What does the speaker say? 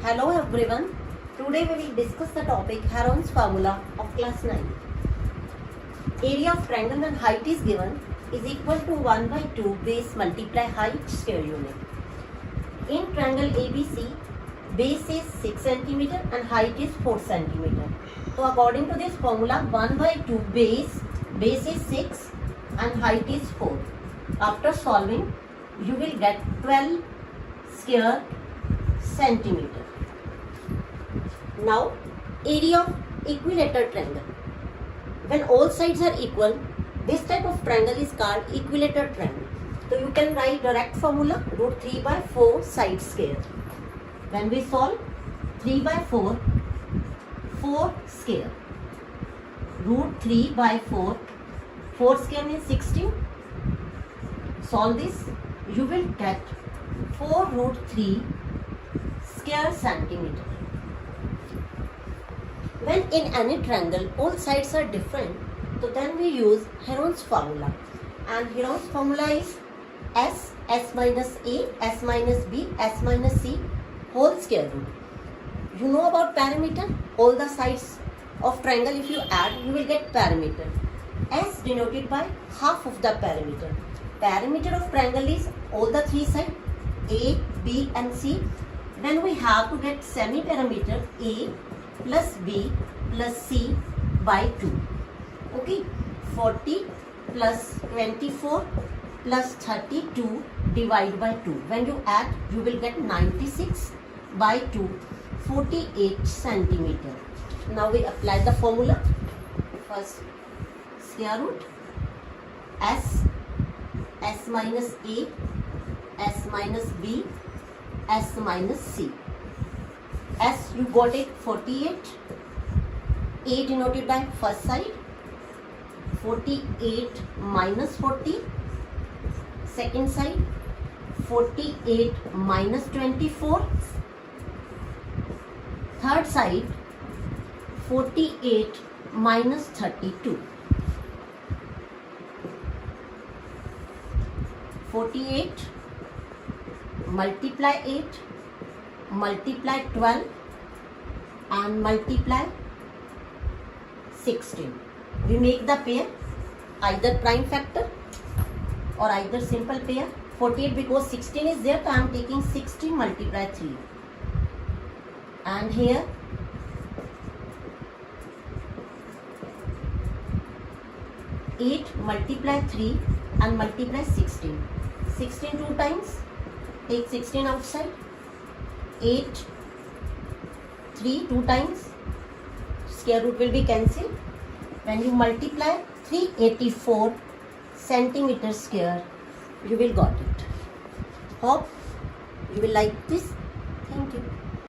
Hello everyone. Today we will discuss the topic Heron's formula of class 9. Area of triangle when height is given is equal to 1 by 2 base multiply height square unit. In triangle ABC, base is 6 cm and height is 4 cm. So according to this formula, 1 by 2 base is 6 and height is 4. After solving, you will get 12 square centimeter. Now, area of equilateral triangle. When all sides are equal, this type of triangle is called equilateral triangle. So you can write direct formula root 3 by 4 side square. When we solve 3 by 4, 4 square. Root 3 by 4, 4 square means 16. Solve this, you will get 4 root 3 square centimeter. When in any triangle all sides are different, so then we use Heron's formula. And Heron's formula is s minus a, s minus b, s minus c whole square root. You know about perimeter? All the sides of triangle if you add, you will get perimeter. S denoted by half of the perimeter. Perimeter of triangle is all the three sides a, b and c. Then we have to get semi-perimeter a plus b plus c by 2. Okay, 40 plus 24 plus 32 divided by 2. When you add, you will get 96 by 2, 48 centimeter. Now we apply the formula. First, square root s minus a, s minus b, s minus c. S you got it 48, a denoted by first side, 48 minus 40, second side, 48 minus 24, third side, 48 minus 32. 48 multiply 8 multiply 12 and multiply 16. We make the pair either prime factor or either simple pair. 48 because 16 is there, so I am taking 16 multiply 3. And here 8 multiply 3 and multiply 16. 16 two times, take 16 outside. 8, 3 two times, square root will be cancelled. When you multiply 384 centimeter square, you will got it. Hope you will like this. Thank you.